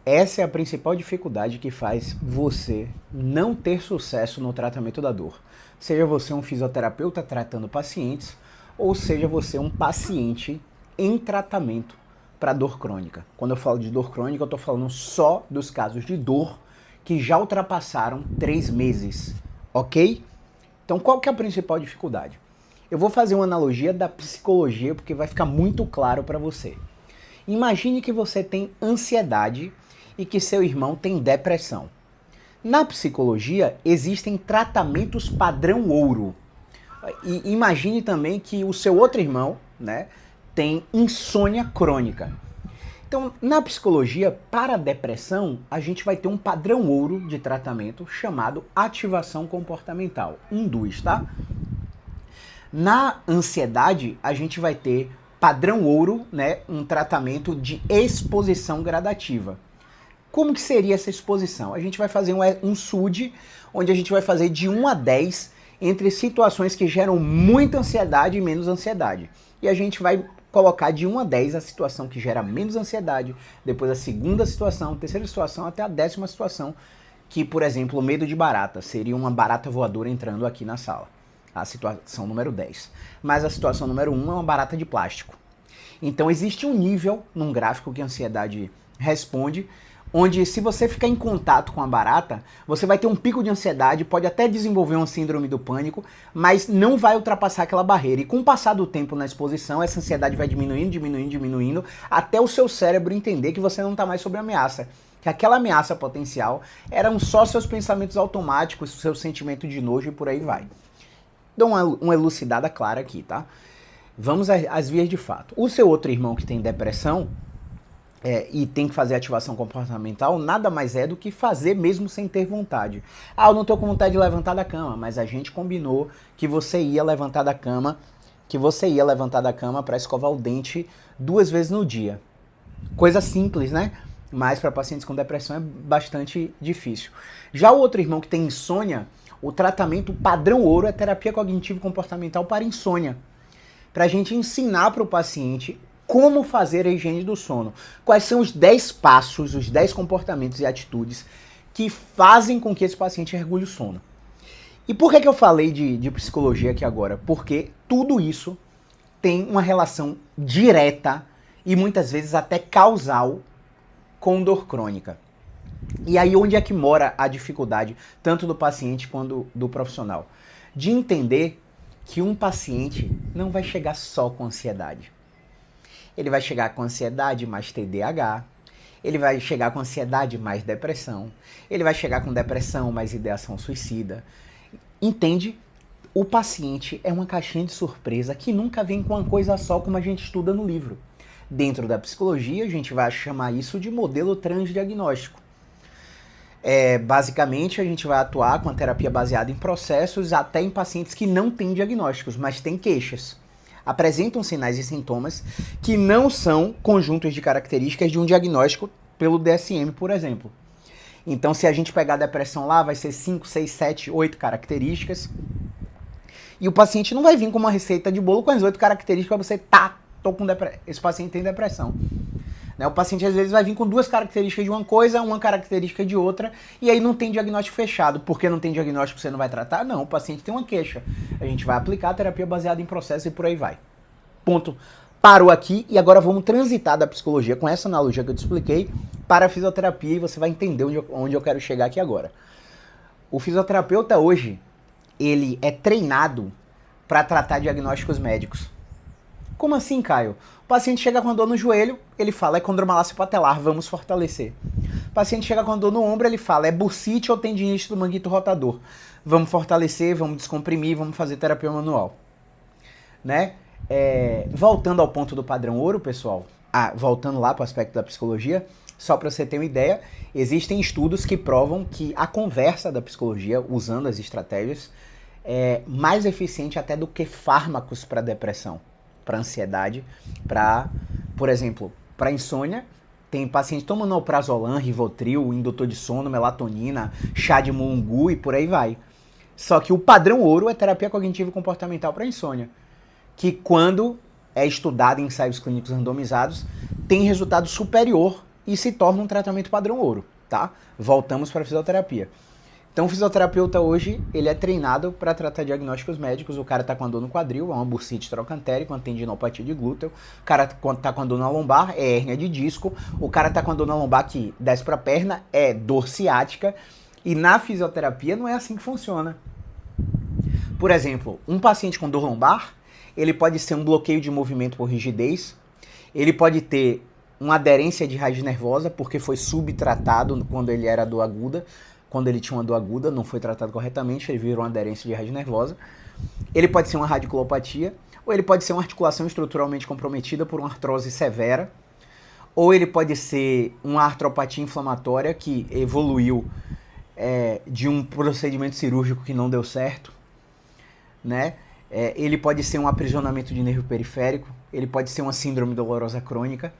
Essa é a principal dificuldade que faz você não ter sucesso no tratamento da dor. Seja você um fisioterapeuta tratando pacientes, ou seja você um paciente em tratamento para dor crônica. Quando eu falo de dor crônica, eu estou falando só dos casos de dor que já ultrapassaram 3 meses, ok? Então qual que é a principal dificuldade? Eu vou fazer uma analogia da psicologia porque vai ficar muito claro para você. Imagine que você tem ansiedade e que seu irmão tem depressão. Na psicologia existem tratamentos padrão ouro. E imagine também que o seu outro irmão, né, tem insônia crônica. Então, na psicologia, para a depressão, a gente vai ter um padrão ouro de tratamento chamado ativação comportamental. DUS, tá? Na ansiedade, a gente vai ter padrão ouro, né, um tratamento de exposição gradativa. Como que seria essa exposição? A gente vai fazer um SUD, onde a gente vai fazer de 1 a 10 entre situações que geram muita ansiedade e menos ansiedade. E a gente vai colocar de 1 a 10 a situação que gera menos ansiedade, depois a segunda situação, a terceira situação, até a 10ª situação, que, por exemplo, o medo de barata, seria uma barata voadora entrando aqui na sala. A situação número 10. Mas a situação número 1 é uma barata de plástico. Então existe um nível num gráfico que a ansiedade responde, onde se você ficar em contato com a barata, você vai ter um pico de ansiedade, pode até desenvolver uma síndrome do pânico, mas não vai ultrapassar aquela barreira. E com o passar do tempo na exposição, essa ansiedade vai diminuindo, até o seu cérebro entender que você não está mais sob ameaça. Que aquela ameaça potencial eram só seus pensamentos automáticos, seu sentimento de nojo e por aí vai. Dou uma elucidada clara aqui, tá? Vamos às vias de fato. O seu outro irmão que tem depressão, e tem que fazer ativação comportamental, nada mais é do que fazer mesmo sem ter vontade. Ah, eu não tô com vontade de levantar da cama, mas a gente combinou que você ia levantar da cama, para escovar o dente 2 vezes no dia. Coisa simples, né? Mas para pacientes com depressão é bastante difícil. Já o outro irmão que tem insônia, o tratamento padrão ouro é terapia cognitivo-comportamental para insônia. Para a gente ensinar para o paciente como fazer a higiene do sono. Quais são os 10 passos, os 10 comportamentos e atitudes que fazem com que esse paciente regule o sono. E por que eu falei de psicologia aqui agora? Porque tudo isso tem uma relação direta e muitas vezes até causal com dor crônica. E aí onde é que mora a dificuldade, tanto do paciente quanto do profissional? De entender que um paciente não vai chegar só com ansiedade. Ele vai chegar com ansiedade mais TDAH, ele vai chegar com ansiedade mais depressão, ele vai chegar com depressão mais ideação suicida. Entende? O paciente é uma caixinha de surpresa que nunca vem com uma coisa só como a gente estuda no livro. Dentro da psicologia, a gente vai chamar isso de modelo transdiagnóstico. Basicamente, a gente vai atuar com a terapia baseada em processos até em pacientes que não têm diagnósticos, mas têm queixas. Apresentam sinais e sintomas que não são conjuntos de características de um diagnóstico pelo DSM, por exemplo. Então, se a gente pegar a depressão lá, vai ser 5, 6, 7, 8 características. E o paciente não vai vir com uma receita de bolo com as 8 características para você, esse paciente tem depressão. Né? O paciente às vezes vai vir com 2 características de uma coisa, uma característica de outra, e aí não tem diagnóstico fechado. Por que não tem diagnóstico, você não vai tratar? Não, o paciente tem uma queixa. A gente vai aplicar a terapia baseada em processo e por aí vai. Ponto. Parou aqui e agora vamos transitar da psicologia com essa analogia que eu te expliquei para a fisioterapia e você vai entender onde eu quero chegar aqui agora. O fisioterapeuta hoje, ele é treinado para tratar diagnósticos médicos. Como assim, Caio? O paciente chega com dor no joelho, ele fala, é condromalácia patelar, vamos fortalecer. O paciente chega com dor no ombro, ele fala, é bursite ou tendinite do manguito rotador. Vamos fortalecer, vamos descomprimir, vamos fazer terapia manual. Né? Voltando ao ponto do padrão ouro, pessoal, voltando lá para o aspecto da psicologia, só para você ter uma ideia, existem estudos que provam que a conversa da psicologia, usando as estratégias, é mais eficiente até do que fármacos para depressão, para ansiedade, por exemplo, para insônia. Tem paciente tomando alprazolam, Rivotril, indutor de sono, melatonina, chá de mulungu e por aí vai. Só que o padrão ouro é terapia cognitivo-comportamental para insônia, que quando é estudado em ensaios clínicos randomizados, tem resultado superior e se torna um tratamento padrão ouro, tá? Voltamos para a fisioterapia. Então o fisioterapeuta hoje, ele é treinado para tratar diagnósticos médicos. O cara tá com a dor no quadril, é uma bursite trocantérica, uma tendinopatia de glúteo. O cara tá com a dor na lombar, é hérnia de disco. O cara tá com a dor na lombar que desce para a perna, é dor ciática. E na fisioterapia não é assim que funciona. Por exemplo, um paciente com dor lombar, ele pode ser um bloqueio de movimento por rigidez, ele pode ter uma aderência de raiz nervosa, porque foi subtratado quando ele era dor aguda. Quando ele tinha uma dor aguda, não foi tratado corretamente, ele virou uma aderência de raiz nervosa. Ele pode ser uma radiculopatia, ou ele pode ser uma articulação estruturalmente comprometida por uma artrose severa, ou ele pode ser uma artropatia inflamatória que evoluiu de um procedimento cirúrgico que não deu certo, né? Ele pode ser um aprisionamento de nervo periférico, ele pode ser uma síndrome dolorosa crônica.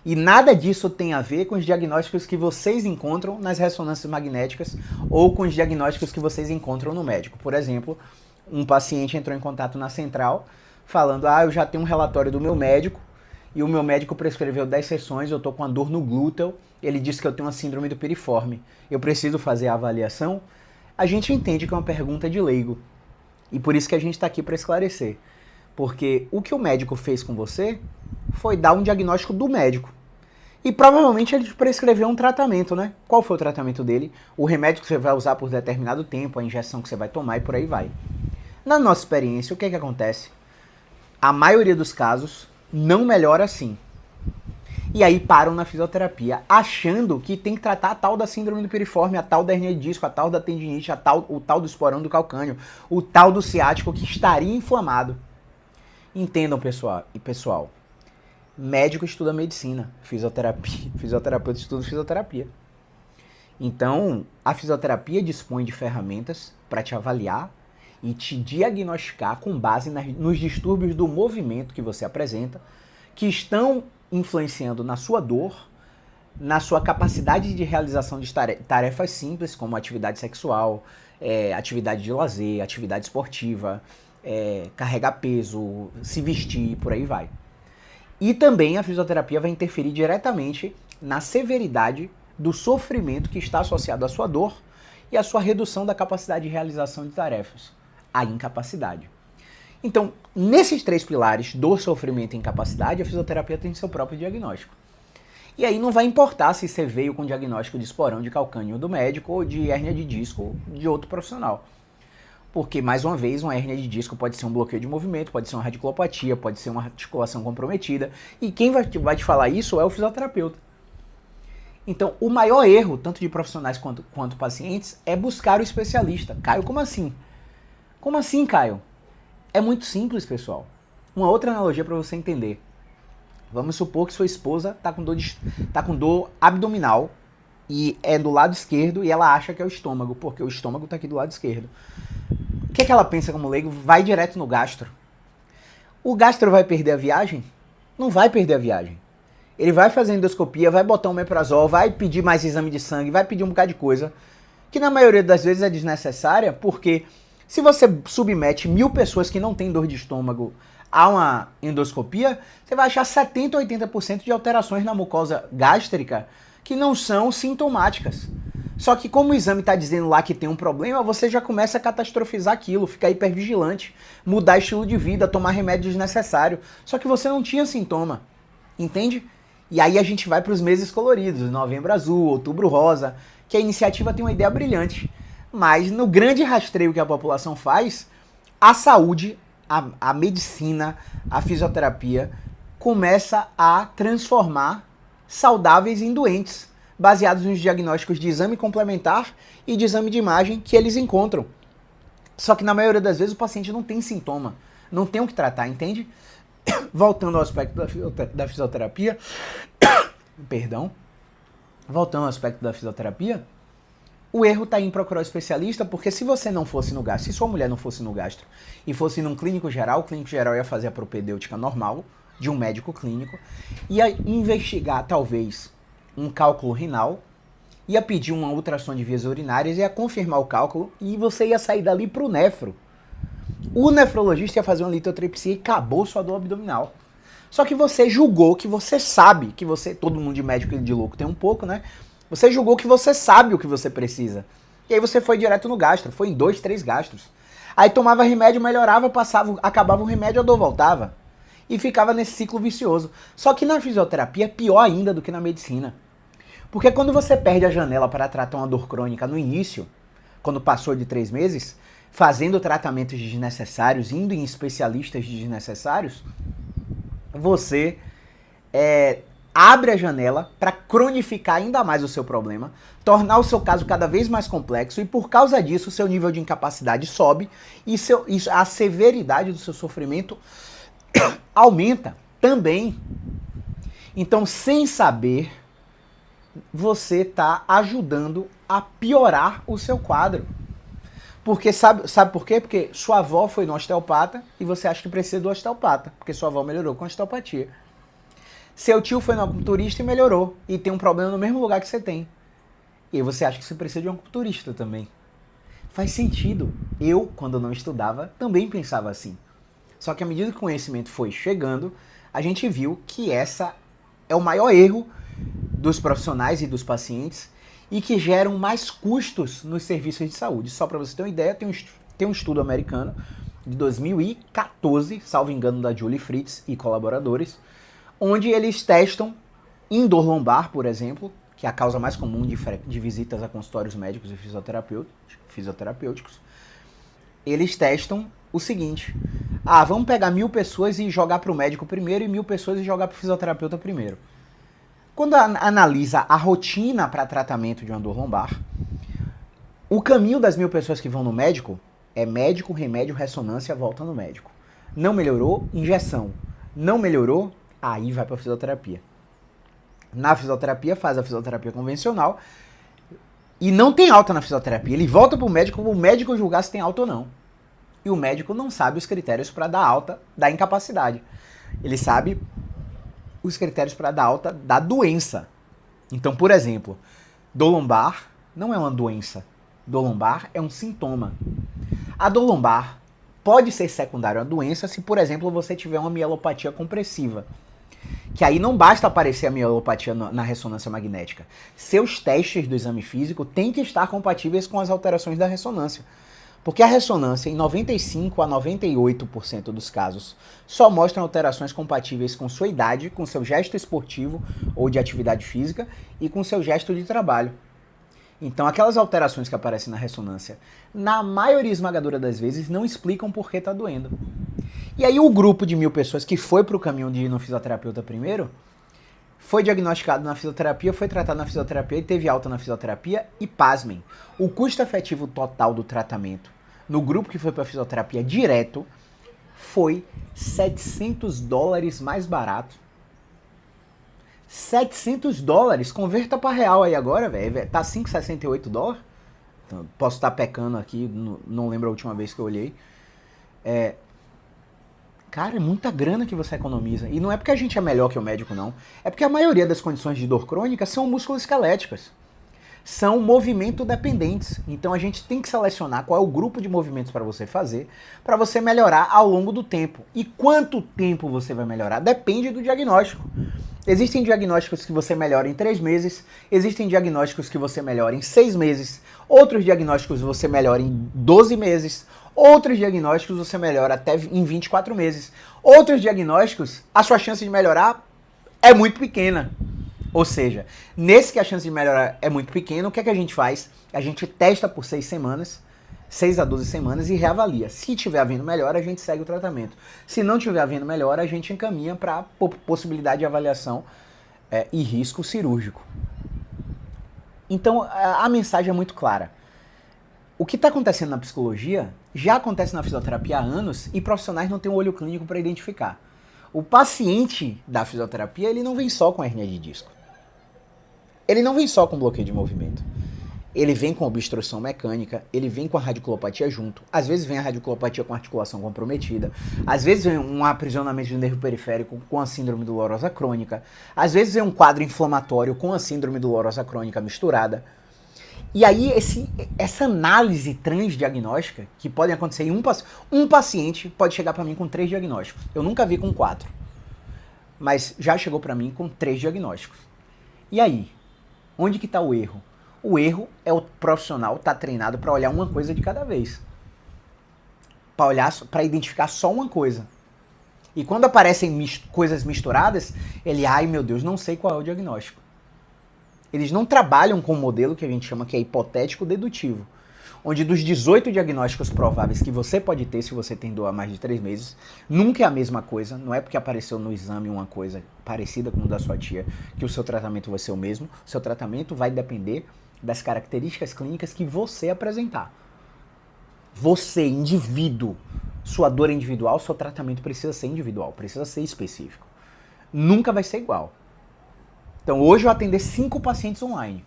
E nada disso tem a ver com os diagnósticos que vocês encontram nas ressonâncias magnéticas ou com os diagnósticos que vocês encontram no médico. Por exemplo, um paciente entrou em contato na central falando: eu já tenho um relatório do meu médico e o meu médico prescreveu 10 sessões, eu tô com uma dor no glúteo, ele disse que eu tenho uma síndrome do piriforme, eu preciso fazer a avaliação? A gente entende que é uma pergunta de leigo e por isso que a gente está aqui para esclarecer. Porque o que o médico fez com você foi dar um diagnóstico do médico. E provavelmente ele prescreveu um tratamento, né? Qual foi o tratamento dele? O remédio que você vai usar por determinado tempo, a injeção que você vai tomar e por aí vai. Na nossa experiência, o que acontece? A maioria dos casos não melhora assim. E aí param na fisioterapia, achando que tem que tratar a tal da síndrome do piriforme, a tal da hernia de disco, a tal da tendinite, o tal do esporão do calcâneo, o tal do ciático que estaria inflamado. Entendam, pessoal, médico estuda medicina, fisioterapeuta estuda fisioterapia. Então, a fisioterapia dispõe de ferramentas para te avaliar e te diagnosticar com base nos distúrbios do movimento que você apresenta, que estão influenciando na sua dor, na sua capacidade de realização de tarefas simples, como atividade sexual, atividade de lazer, atividade esportiva, carregar peso, se vestir, por aí vai. E também a fisioterapia vai interferir diretamente na severidade do sofrimento que está associado à sua dor e à sua redução da capacidade de realização de tarefas, a incapacidade. Então, nesses 3 pilares, dor, sofrimento e incapacidade, a fisioterapia tem seu próprio diagnóstico. E aí não vai importar se você veio com diagnóstico de esporão de calcâneo do médico ou de hérnia de disco de outro profissional. Porque, mais uma vez, uma hérnia de disco pode ser um bloqueio de movimento, pode ser uma radiculopatia, pode ser uma articulação comprometida. E quem vai te falar isso é o fisioterapeuta. Então, o maior erro, tanto de profissionais quanto pacientes, é buscar o especialista. Caio, como assim? Como assim, Caio? É muito simples, pessoal. Uma outra analogia para você entender. Vamos supor que sua esposa está com dor abdominal e é do lado esquerdo e ela acha que é o estômago, porque o estômago está aqui do lado esquerdo. O que ela pensa como leigo? Vai direto no gastro. O gastro vai perder a viagem? Não vai perder a viagem. Ele vai fazer endoscopia, vai botar um omeprazol, vai pedir mais exame de sangue, vai pedir um bocado de coisa, que na maioria das vezes é desnecessária, porque se você submete 1000 pessoas que não têm dor de estômago a uma endoscopia, você vai achar 70 ou 80% de alterações na mucosa gástrica que não são sintomáticas. Só que como o exame está dizendo lá que tem um problema, você já começa a catastrofizar aquilo, ficar hipervigilante, mudar estilo de vida, tomar remédio desnecessário. Só que você não tinha sintoma, entende? E aí a gente vai para os meses coloridos, novembro azul, outubro rosa, que a iniciativa tem uma ideia brilhante. Mas no grande rastreio que a população faz, a saúde, a medicina, a fisioterapia começa a transformar saudáveis em doentes, baseados nos diagnósticos de exame complementar e de exame de imagem que eles encontram. Só que na maioria das vezes o paciente não tem sintoma, não tem o que tratar, entende? Voltando ao aspecto da fisioterapia, voltando ao aspecto da fisioterapia, o erro está em procurar o especialista, porque se você não fosse no gastro, se sua mulher não fosse no gastro e fosse num clínico geral, o clínico geral ia fazer a propedêutica normal de um médico clínico, ia investigar talvez um cálculo renal, ia pedir uma ultrassom de vias urinárias, ia confirmar o cálculo e você ia sair dali pro nefro. O nefrologista ia fazer uma litotripsia e acabou sua dor abdominal. Só que você julgou que você sabe, que você, todo mundo de médico e de louco tem um pouco, né? Você julgou que você sabe o que você precisa. E aí você foi direto no gastro, foi em 2, 3 gastros. Aí tomava remédio, melhorava, passava, acabava o remédio, a dor voltava. E ficava nesse ciclo vicioso. Só que na fisioterapia é pior ainda do que na medicina. Porque quando você perde a janela para tratar uma dor crônica no início, quando passou de 3 meses, fazendo tratamentos desnecessários, indo em especialistas desnecessários, você abre a janela para cronificar ainda mais o seu problema, tornar o seu caso cada vez mais complexo e por causa disso o seu nível de incapacidade sobe e a severidade do seu sofrimento aumenta também. Então, sem saber, você está ajudando a piorar o seu quadro. Porque sabe por quê? Porque sua avó foi no osteopata e você acha que precisa do osteopata, porque sua avó melhorou com osteopatia. Seu tio foi no acupunturista e melhorou, e tem um problema no mesmo lugar que você tem. E aí você acha que você precisa de um acupunturista também. Faz sentido. Eu, quando não estudava, também pensava assim. Só que à medida que o conhecimento foi chegando, a gente viu que essa é o maior erro dos profissionais e dos pacientes e que geram mais custos nos serviços de saúde. Só para você ter uma ideia, tem um estudo americano de 2014, salvo engano, da Julie Fritz e colaboradores, onde eles testam em dor lombar, por exemplo, que é a causa mais comum de visitas a consultórios médicos e fisioterapêuticos, eles testam o seguinte: vamos pegar 1000 pessoas e jogar para o médico primeiro e 1000 pessoas e jogar para o fisioterapeuta primeiro. Quando analisa a rotina para tratamento de uma dor lombar, o caminho das 1000 pessoas que vão no médico é médico, remédio, ressonância, volta no médico. Não melhorou, injeção. Não melhorou, aí vai para a fisioterapia. Na fisioterapia, faz a fisioterapia convencional e não tem alta na fisioterapia. Ele volta para o médico julgar se tem alta ou não. E o médico não sabe os critérios para dar alta da incapacidade. Ele sabe os critérios para dar alta da doença. Então, por exemplo, dor lombar não é uma doença. Dor lombar é um sintoma. A dor lombar pode ser secundária à doença se, por exemplo, você tiver uma mielopatia compressiva. Que aí não basta aparecer a mielopatia na ressonância magnética. Seus testes do exame físico têm que estar compatíveis com as alterações da ressonância. Porque a ressonância, em 95 a 98% dos casos, só mostra alterações compatíveis com sua idade, com seu gesto esportivo ou de atividade física e com seu gesto de trabalho. Então, aquelas alterações que aparecem na ressonância, na maioria esmagadora das vezes, não explicam por que está doendo. E aí o grupo de 1000 pessoas que foi para o caminho de ir no fisioterapeuta primeiro, foi diagnosticado na fisioterapia, foi tratado na fisioterapia e teve alta na fisioterapia e, pasmem, o custo efetivo total do tratamento no grupo que foi para fisioterapia direto foi $700 mais barato. $700, converta para real aí agora, velho. Tá $5,68. Então, posso estar pecando aqui, não lembro a última vez que eu olhei. Cara, é muita grana que você economiza. E não é porque a gente é melhor que o médico, não. É porque a maioria das condições de dor crônica são musculoesqueléticas. São movimento dependentes. Então a gente tem que selecionar qual é o grupo de movimentos para você melhorar ao longo do tempo. E quanto tempo você vai melhorar? Depende do diagnóstico. Existem diagnósticos que você melhora em 3 meses, existem diagnósticos que você melhora em 6 meses, outros diagnósticos você melhora em 12 meses, outros diagnósticos você melhora até em 24 meses. Outros diagnósticos, a sua chance de melhorar é muito pequena. Ou seja, nesse que a chance de melhorar é muito pequena, o que é que a gente faz? A gente testa por 6 semanas, 6 a 12 semanas e reavalia. Se tiver havendo melhora, a gente segue o tratamento. Se não tiver havendo melhora, a gente encaminha para possibilidade de avaliação e risco cirúrgico. Então, a mensagem é muito clara. O que está acontecendo na psicologia já acontece na fisioterapia há anos e profissionais não têm um olho clínico para identificar. O paciente da fisioterapia, ele não vem só com hernia de disco. Ele não vem só com bloqueio de movimento. Ele vem com obstrução mecânica, ele vem com a radiculopatia junto. Às vezes vem a radiculopatia com articulação comprometida. Às vezes vem um aprisionamento do nervo periférico com a síndrome dolorosa crônica. Às vezes vem um quadro inflamatório com a síndrome dolorosa crônica misturada. E aí essa análise transdiagnóstica, que pode acontecer em um paciente, pode chegar para mim com 3 diagnósticos. Eu nunca vi com 4. mas já chegou para mim com 3 diagnósticos. E aí? Onde que está o erro? O erro é o profissional estar treinado para olhar uma coisa de cada vez. Para identificar só uma coisa. E quando aparecem coisas misturadas, ele, ai meu Deus, não sei qual é o diagnóstico. Eles não trabalham com um modelo que a gente chama que é hipotético-dedutivo, onde dos 18 diagnósticos prováveis que você pode ter se você tem dor há mais de 3 meses, nunca é a mesma coisa, não é porque apareceu no exame uma coisa parecida com o da sua tia que o seu tratamento vai ser o mesmo, o seu tratamento vai depender das características clínicas que você apresentar. Você, indivíduo, sua dor é individual, seu tratamento precisa ser individual, precisa ser específico. Nunca vai ser igual. Então hoje eu atender 5 pacientes online.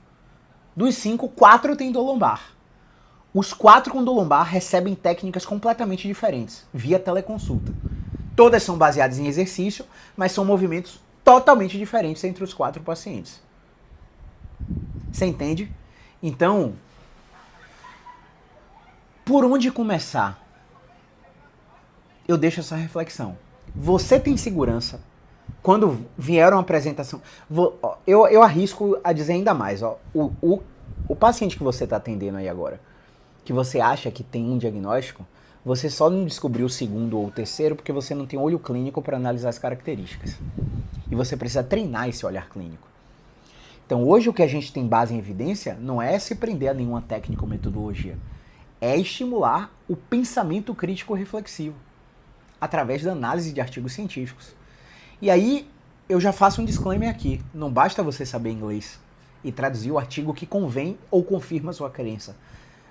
Dos 5, 4 têm dor lombar. Os 4 com dor lombar recebem técnicas completamente diferentes, via teleconsulta. Todas são baseadas em exercício, mas são movimentos totalmente diferentes entre os 4 pacientes. Você entende? Então, por onde começar? Eu deixo essa reflexão. Você tem segurança? Quando vier uma apresentação, eu arrisco a dizer ainda mais. Ó, o paciente que você está atendendo aí agora, que você acha que tem um diagnóstico, você só não descobriu o segundo ou o terceiro porque você não tem olho clínico para analisar as características. E você precisa treinar esse olhar clínico. Então hoje o que a gente tem base em evidência não é se prender a nenhuma técnica ou metodologia. É estimular o pensamento crítico reflexivo através da análise de artigos científicos. E aí eu já faço um disclaimer aqui. Não basta você saber inglês e traduzir o artigo que convém ou confirma a sua crença.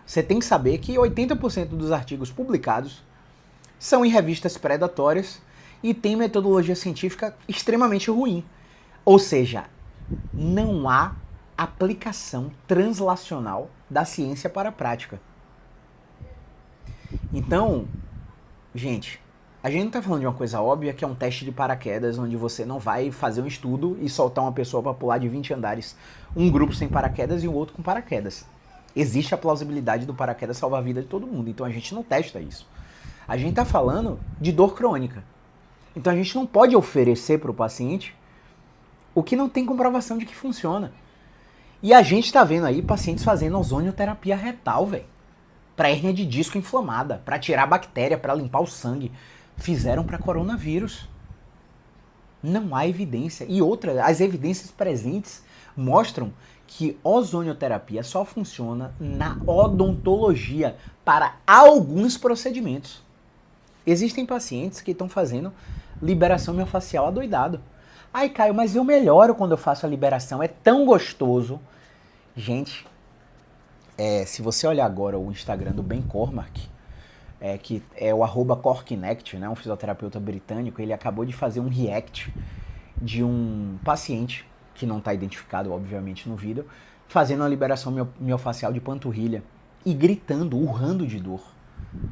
Você tem que saber que 80% dos artigos publicados são em revistas predatórias e tem metodologia científica extremamente ruim. Ou seja, não há aplicação translacional da ciência para a prática. Então, gente, a gente não está falando de uma coisa óbvia que é um teste de paraquedas onde você não vai fazer um estudo e soltar uma pessoa para pular de 20 andares, um grupo sem paraquedas e o outro com paraquedas. Existe a plausibilidade do paraquedas salvar a vida de todo mundo, então a gente não testa isso. A gente está falando de dor crônica. Então a gente não pode oferecer para o paciente o que não tem comprovação de que funciona. E a gente está vendo aí pacientes fazendo ozonioterapia retal, velho. Para hérnia de disco inflamada, para tirar a bactéria, para limpar o sangue. Fizeram para coronavírus. Não há evidência. E outra, as evidências presentes mostram que ozonioterapia só funciona na odontologia para alguns procedimentos. Existem pacientes que estão fazendo liberação miofascial adoidado. Ai, Caio, mas eu melhoro quando eu faço a liberação, é tão gostoso. Gente, se você olhar agora o Instagram do Ben Cormack, que é o @Corkinect, né, um fisioterapeuta britânico, ele acabou de fazer um react de um paciente, que não está identificado, obviamente, no vídeo, fazendo uma liberação miofascial de panturrilha e gritando, urrando de dor.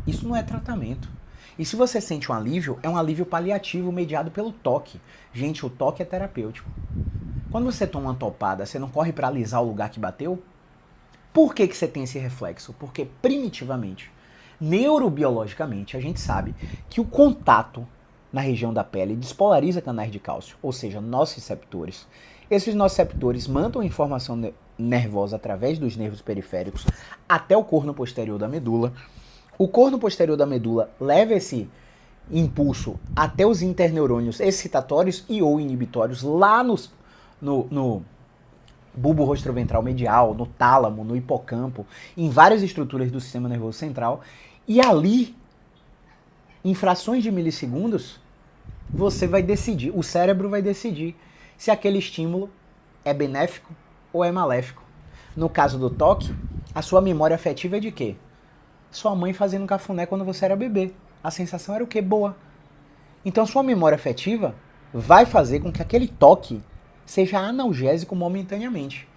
Isso não é tratamento. E se você sente um alívio, é um alívio paliativo mediado pelo toque. Gente, o toque é terapêutico. Quando você toma uma topada, você não corre para alisar o lugar que bateu? Por que você tem esse reflexo? Porque primitivamente, neurobiologicamente, a gente sabe que o contato na região da pele despolariza canais de cálcio, ou seja, nossos receptores. Esses nociceptores mandam informação nervosa através dos nervos periféricos até o corno posterior da medula. O corno posterior da medula leva esse impulso até os interneurônios excitatórios e ou inibitórios lá no bulbo rostroventral medial, no tálamo, no hipocampo, em várias estruturas do sistema nervoso central. E ali, em frações de milissegundos, você vai decidir, o cérebro vai decidir se aquele estímulo é benéfico ou é maléfico. No caso do toque, a sua memória afetiva é de quê? Sua mãe fazendo cafuné quando você era bebê. A sensação era o quê? Boa. Então sua memória afetiva vai fazer com que aquele toque seja analgésico momentaneamente.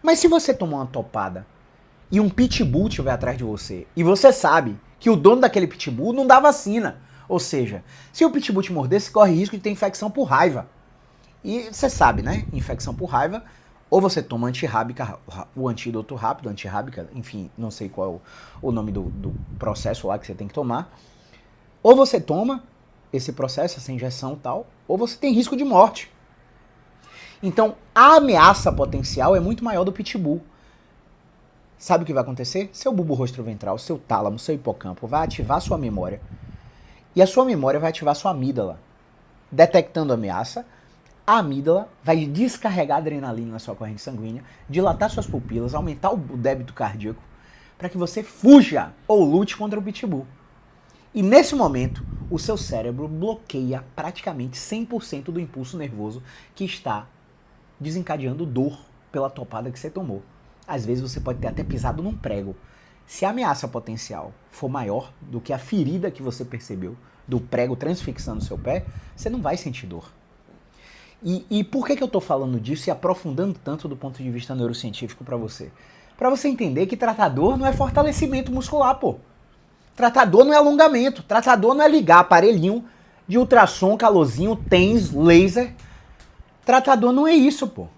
Mas se você tomar uma topada e um pitbull estiver atrás de você, e você sabe que o dono daquele pitbull não dá vacina, ou seja, se o pitbull te morder, você corre risco de ter infecção por raiva. E você sabe, né? Infecção por raiva, ou você toma antirrábica, o antídoto rápido, antirrábica, enfim, não sei qual é o nome do processo lá que você tem que tomar. Ou você toma, esse processo, essa injeção e tal, ou você tem risco de morte. Então, a ameaça potencial é muito maior do pitbull. Sabe o que vai acontecer? Seu bulbo rostroventral, seu tálamo, seu hipocampo vai ativar sua memória. E a sua memória vai ativar sua amígdala. Detectando a ameaça, a amígdala vai descarregar adrenalina na sua corrente sanguínea, dilatar suas pupilas, aumentar o débito cardíaco, para que você fuja ou lute contra o pitbull. E nesse momento, o seu cérebro bloqueia praticamente 100% do impulso nervoso que está desencadeando dor pela topada que você tomou. Às vezes você pode ter até pisado num prego. Se a ameaça potencial for maior do que a ferida que você percebeu do prego transfixando seu pé, você não vai sentir dor. E por que eu estou falando disso e aprofundando tanto do ponto de vista neurocientífico para você? Para você entender que tratar dor não é fortalecimento muscular, pô. Tratar dor não é alongamento. Tratar dor não é ligar aparelhinho de ultrassom, calorzinho, TENS, laser. Tratar dor não é isso, pô.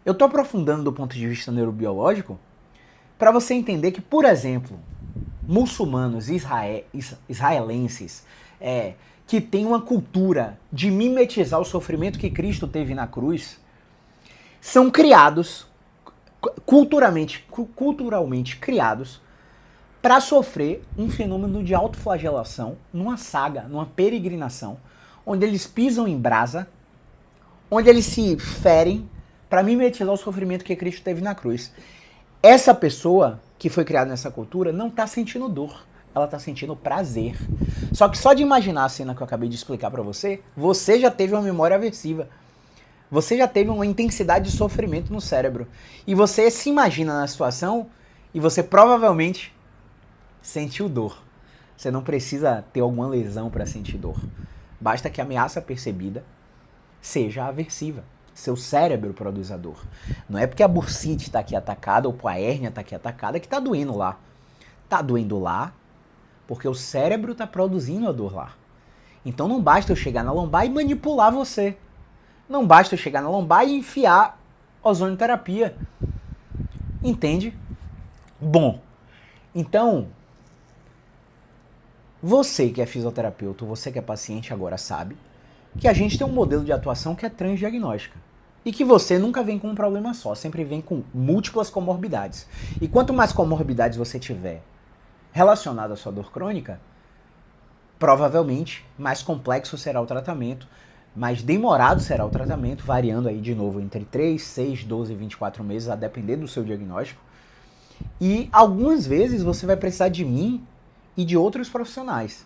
Eu estou aprofundando do ponto de vista neurobiológico para você entender que, por exemplo, muçulmanos israelenses que têm uma cultura de mimetizar o sofrimento que Cristo teve na cruz, são criados, culturalmente criados, para sofrer um fenômeno de autoflagelação numa saga, numa peregrinação, onde eles pisam em brasa, onde eles se ferem para mimetizar o sofrimento que Cristo teve na cruz. Essa pessoa que foi criada nessa cultura não está sentindo dor, ela está sentindo prazer. Só que só de imaginar a cena que eu acabei de explicar para você, você já teve uma memória aversiva. Você já teve uma intensidade de sofrimento no cérebro. E você se imagina na situação e você provavelmente sentiu dor. Você não precisa ter alguma lesão para sentir dor. Basta que a ameaça percebida seja aversiva. Seu cérebro produz a dor. Não é porque a bursite está aqui atacada ou a hérnia está aqui atacada que está doendo lá. Está doendo lá porque o cérebro está produzindo a dor lá. Então não basta eu chegar na lombar e manipular você. Não basta eu chegar na lombar e enfiar ozonioterapia. Entende? Bom, então, você que é fisioterapeuta, você que é paciente agora sabe que a gente tem um modelo de atuação que é transdiagnóstica. E que você nunca vem com um problema só, sempre vem com múltiplas comorbidades. E quanto mais comorbidades você tiver relacionado à sua dor crônica, provavelmente mais complexo será o tratamento, mais demorado será o tratamento, variando aí de novo entre 3, 6, 12 e 24 meses, a depender do seu diagnóstico. E algumas vezes você vai precisar de mim e de outros profissionais.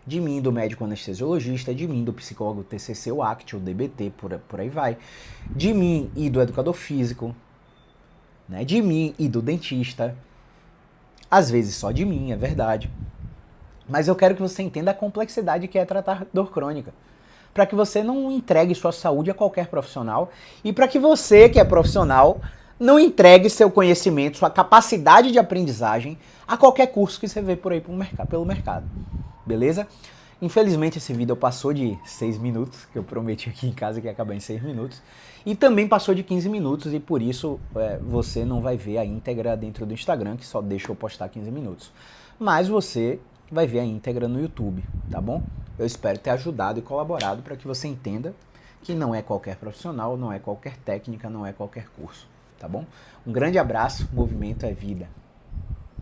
De mim, do médico anestesiologista, de mim, do psicólogo TCC, o ACT, o DBT, por aí vai. De mim e do educador físico, né? De mim e do dentista. Às vezes só de mim, é verdade. Mas eu quero que você entenda a complexidade que é tratar dor crônica. Para que você não entregue sua saúde a qualquer profissional e para que você, que é profissional, não entregue seu conhecimento, sua capacidade de aprendizagem a qualquer curso que você vê por aí pelo mercado. Beleza? Infelizmente esse vídeo passou de 6 minutos, que eu prometi aqui em casa que ia acabar em 6 minutos. E também passou de 15 minutos e por isso você não vai ver a íntegra dentro do Instagram, que só deixa eu postar 15 minutos. Mas você vai ver a íntegra no YouTube, tá bom? Eu espero ter ajudado e colaborado para que você entenda que não é qualquer profissional, não é qualquer técnica, não é qualquer curso, tá bom? Um grande abraço, movimento é vida.